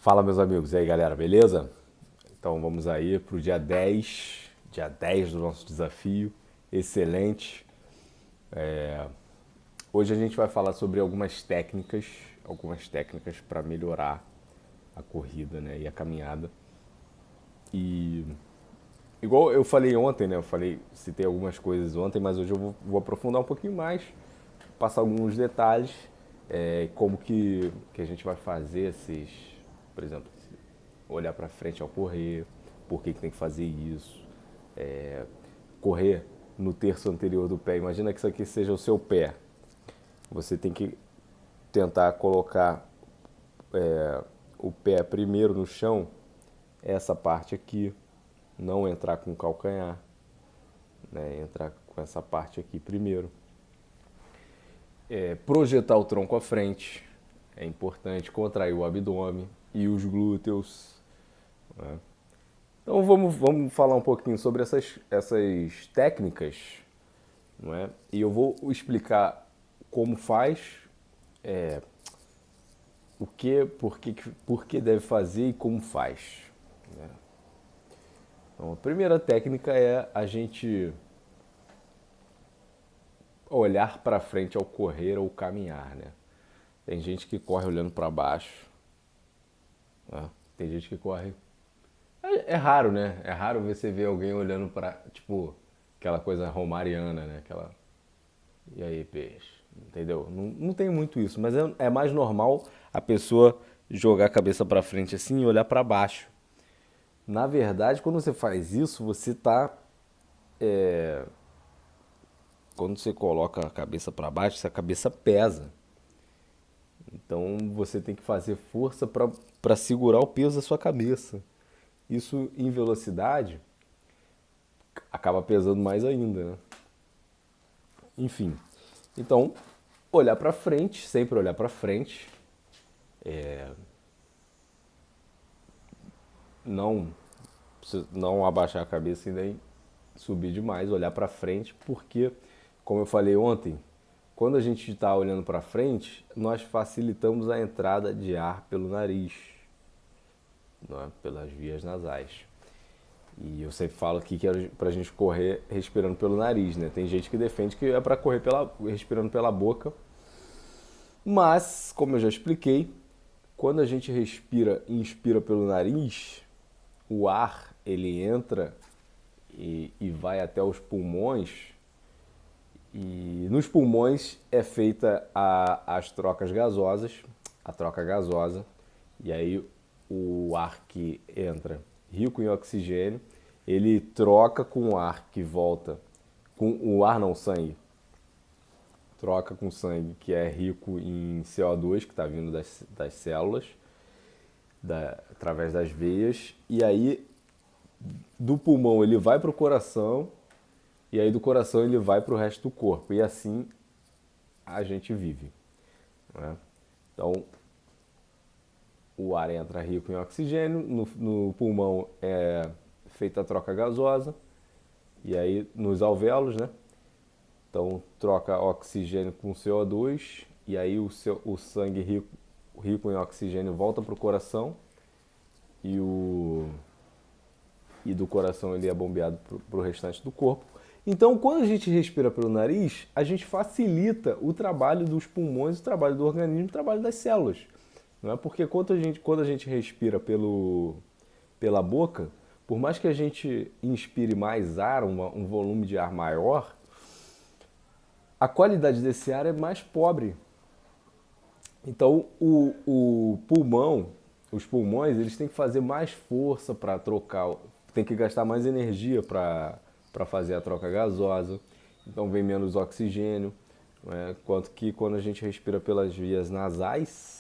Fala, meus amigos. E aí, galera, beleza? Então vamos aí pro dia 10 do nosso desafio. Excelente. Hoje a gente vai falar sobre algumas técnicas para melhorar a corrida, né, e a caminhada. E igual eu falei ontem, né? Citei algumas coisas ontem, mas hoje eu vou aprofundar um pouquinho mais, passar alguns detalhes, como que a gente vai fazer por exemplo, olhar para frente ao correr, por que tem que fazer isso, correr no terço anterior do pé. Imagina que isso aqui seja o seu pé. Você tem que tentar colocar o pé primeiro no chão, essa parte aqui, não entrar com o calcanhar, né? Entrar com essa parte aqui primeiro. Projetar o tronco à frente, é importante, contrair o abdômen e os glúteos, né? Então vamos falar um pouquinho sobre essas técnicas, não é? E eu vou explicar como faz, por que deve fazer e como faz, né? Então, a primeira técnica é a gente olhar para frente ao correr ou caminhar, né? Tem gente que corre olhando para baixo, né? Tem gente que corre. É raro, né? É raro você ver alguém olhando para, tipo, aquela coisa romariana, né? Aquela. E aí, peixe? Entendeu? Não tem muito isso, mas é mais normal a pessoa jogar a cabeça para frente assim e olhar para baixo. Na verdade, quando você faz isso, você tá. Quando você coloca a cabeça para baixo, essa cabeça pesa. Então você tem que fazer força para segurar o peso da sua cabeça. Isso em velocidade acaba pesando mais ainda, né? Enfim. Então, olhar para frente, sempre olhar para frente, não não abaixar a cabeça e nem subir demais, olhar para frente, porque, como eu falei ontem, quando a gente está olhando para frente, nós facilitamos a entrada de ar pelo nariz, não é? Pelas vias nasais. E eu sempre falo aqui que é para a gente correr respirando pelo nariz, né? Tem gente que defende que é para correr respirando pela boca, mas, como eu já expliquei, quando a gente respira e inspira pelo nariz, o ar ele entra e vai até os pulmões, e nos pulmões é feita as trocas gasosas, a troca gasosa, e aí o ar que entra rico em oxigênio, ele troca com o ar que volta, com o ar não, sangue, troca com sangue que é rico em CO2, que está vindo das células, através das veias, e aí do pulmão ele vai para o coração, e aí do coração ele vai para o resto do corpo, e assim a gente vive, né? Então, o ar entra rico em oxigênio, no pulmão é feita a troca gasosa, e aí nos alvéolos, né? Então, troca oxigênio com CO2, e aí o sangue rico em oxigênio volta para o coração, e, e do coração ele é bombeado para o restante do corpo. Então, quando a gente respira pelo nariz, a gente facilita o trabalho dos pulmões, o trabalho do organismo, o trabalho das células. Não é? Porque quando a gente respira pela boca, por mais que a gente inspire mais ar, um volume de ar maior, a qualidade desse ar é mais pobre. Então, o pulmão, os pulmões, eles têm que fazer mais força para trocar, tem que gastar mais energia para fazer a troca gasosa. Então, vem menos oxigênio, né? Quanto que quando a gente respira pelas vias nasais,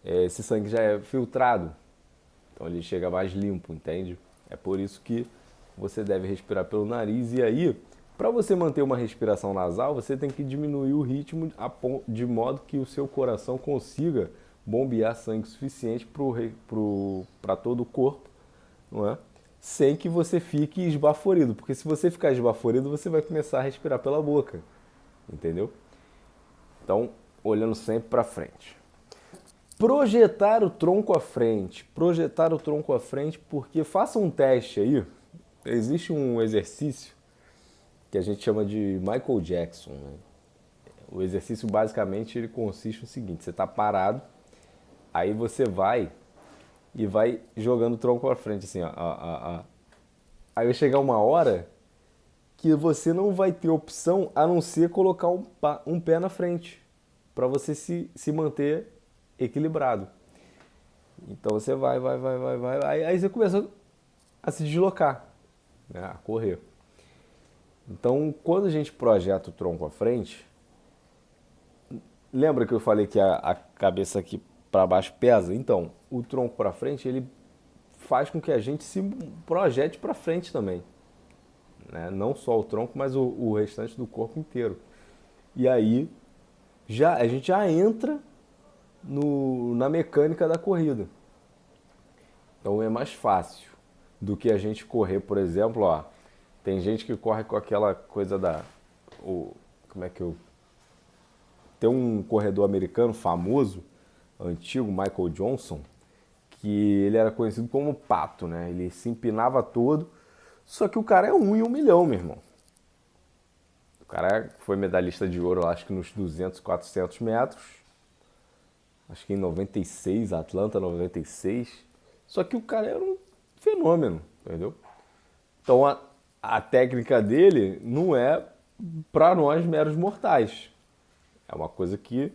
esse sangue já é filtrado, então ele chega mais limpo, entende? É por isso que você deve respirar pelo nariz. E aí, para você manter uma respiração nasal, você tem que diminuir o ritmo de modo que o seu coração consiga bombear sangue suficiente para todo o corpo, não é? Sem que você fique esbaforido, porque se você ficar esbaforido, você vai começar a respirar pela boca, entendeu? Então, olhando sempre para frente. Projetar o tronco à frente. Projetar o tronco à frente, porque faça um teste aí. Existe um exercício que a gente chama de Michael Jackson, né? O exercício basicamente ele consiste no seguinte: você está parado, aí você vai e vai jogando o tronco para frente, assim, ó. Aí vai chegar uma hora que você não vai ter opção a não ser colocar um pé na frente para você se manter equilibrado. Então você vai, aí você começa a se deslocar, né, a correr. Então, quando a gente projeta o tronco à frente, lembra que eu falei que a cabeça aqui para baixo pesa? Então, o tronco para frente, ele faz com que a gente se projete para frente também, né? Não só o tronco, mas o restante do corpo inteiro. E aí, a gente já entra na mecânica da corrida. Então é mais fácil do que a gente correr, por exemplo, ó. Tem gente que corre com aquela coisa como é que eu... Tem um corredor americano famoso, antigo, Michael Johnson, que ele era conhecido como pato, né? Ele se empinava todo, só que o cara é 1 em 1 milhão, meu irmão. O cara foi medalhista de ouro, acho que nos 200, 400 metros. Acho que em 96, Atlanta 96. Só que o cara era um fenômeno, entendeu? Então a técnica dele não é para nós meros mortais. É uma coisa que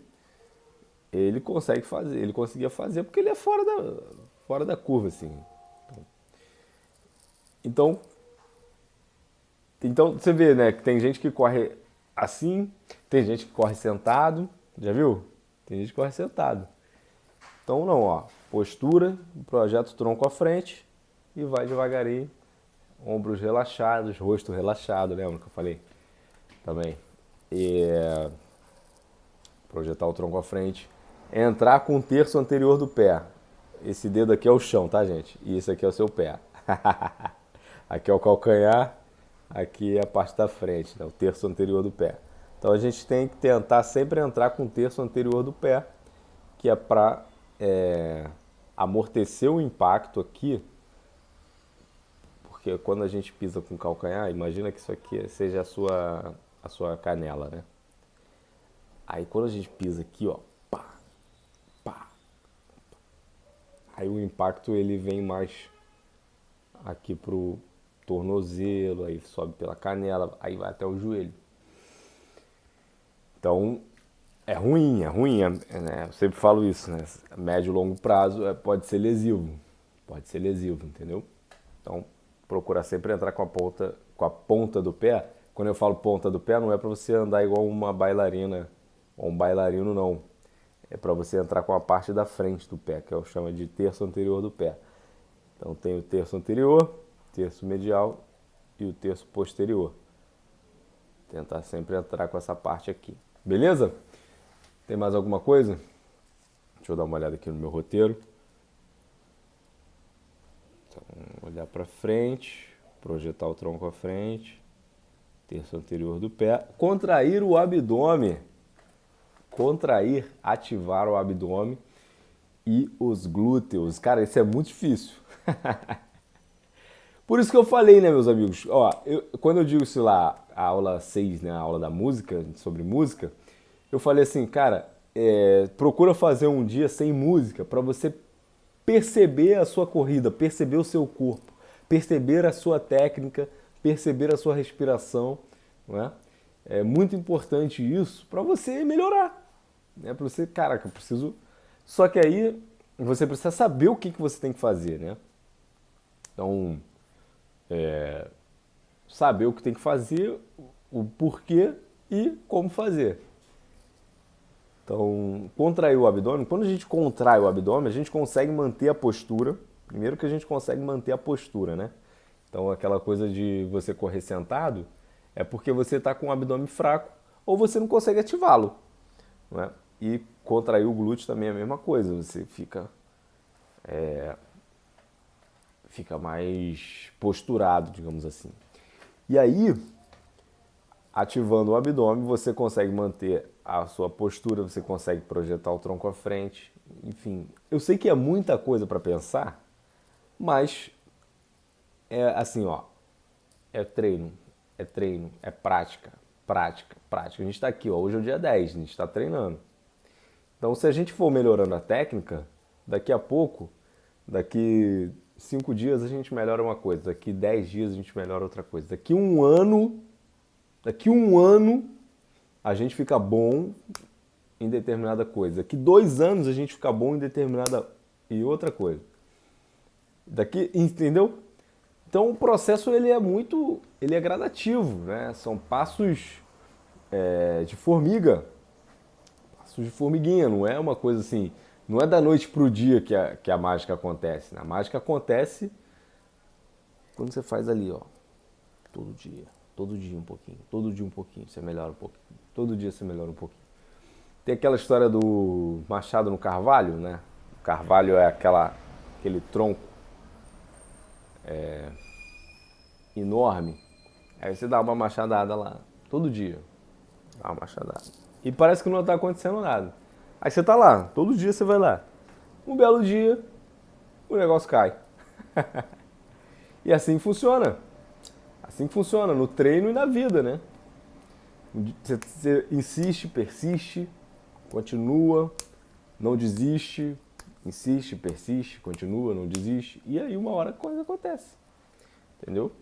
ele consegue fazer, ele conseguia fazer porque ele é fora da curva, assim. Então você vê, né, que tem gente que corre assim, tem gente que corre sentado, já viu? Tem gente que corre sentado. Então não, ó, postura, projeta o tronco à frente e vai devagarinho, ombros relaxados, rosto relaxado, lembra que eu falei? Também. E projetar o tronco à frente, entrar com o terço anterior do pé. Esse dedo aqui é o chão, tá, gente? E esse aqui é o seu pé. Aqui é o calcanhar, aqui é a parte da frente, né? O terço anterior do pé. Então a gente tem que tentar sempre entrar com o terço anterior do pé, que é para amortecer o impacto aqui, porque quando a gente pisa com o calcanhar, imagina que isso aqui seja a sua canela, né? Aí quando a gente pisa aqui, ó, pá, pá, aí o impacto ele vem mais aqui pro tornozelo, aí sobe pela canela, aí vai até o joelho. Então é ruim, né? Eu sempre falo isso, né? Médio e longo prazo pode ser lesivo, entendeu? Então procura sempre entrar com a ponta do pé. Quando eu falo ponta do pé, não é para você andar igual uma bailarina ou um bailarino, não. É para você entrar com a parte da frente do pé, que eu chamo de terço anterior do pé. Então tem o terço anterior, terço medial e o terço posterior. Tentar sempre entrar com essa parte aqui. Beleza? Tem mais alguma coisa? Deixa eu dar uma olhada aqui no meu roteiro. Então, olhar para frente, projetar o tronco à frente, terço anterior do pé, contrair o abdômen. Contrair, ativar o abdômen e os glúteos. Cara, isso é muito difícil. Por isso que eu falei, né, meus amigos? Ó, quando eu digo, sei lá, a aula 6, né, a aula da música, sobre música, eu falei assim, cara, procura fazer um dia sem música para você perceber a sua corrida, perceber o seu corpo, perceber a sua técnica, perceber a sua respiração, não é? É muito importante isso para você melhorar, né? Para você, caraca, eu preciso... Só que aí você precisa saber o que você tem que fazer, né? Então, saber o que tem que fazer, o porquê e como fazer. Então, contrair o abdômen, quando a gente contrai o abdômen, a gente consegue manter a postura. Primeiro que a gente consegue manter a postura, né? Então, aquela coisa de você correr sentado é porque você está com o abdômen fraco ou você não consegue ativá-lo, não é? E contrair o glúteo também é a mesma coisa, você fica mais posturado, digamos assim. E aí, ativando o abdômen, você consegue manter a sua postura, você consegue projetar o tronco à frente, enfim, eu sei que é muita coisa para pensar, mas é assim, ó, é treino, é prática, prática, prática. A gente está aqui, ó, hoje é o dia 10, a gente está treinando. Então, se a gente for melhorando a técnica, daqui a pouco, daqui 5 dias a gente melhora uma coisa, daqui 10 dias a gente melhora outra coisa. Daqui um ano a gente fica bom em determinada coisa. Daqui 2 anos a gente fica bom em determinada e outra coisa. Daqui, entendeu? Então o processo ele é gradativo, né? São passos de formiga, passos de formiguinha, não é uma coisa assim, não é da noite pro dia que a mágica acontece, né? A mágica acontece quando você faz ali, ó, todo dia um pouquinho, todo dia um pouquinho, você melhora um pouquinho, todo dia você melhora um pouquinho. Tem aquela história do machado no carvalho, né? O carvalho é aquele tronco enorme. Aí você dá uma machadada lá, todo dia. Dá uma machadada. E parece que não está acontecendo nada. Aí você tá lá, todo dia você vai lá. Um belo dia, o negócio cai. E assim funciona. Assim funciona no treino e na vida, né? Você insiste, persiste, continua, não desiste, insiste, persiste, continua, não desiste. E aí uma hora a coisa acontece. Entendeu?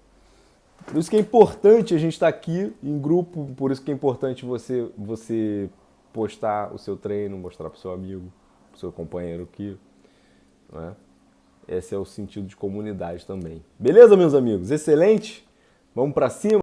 Por isso que é importante a gente estar aqui em grupo, por isso que é importante você postar o seu treino, mostrar para o seu amigo, para o seu companheiro aqui. Né? Esse é o sentido de comunidade também. Beleza, meus amigos? Excelente? Vamos para cima?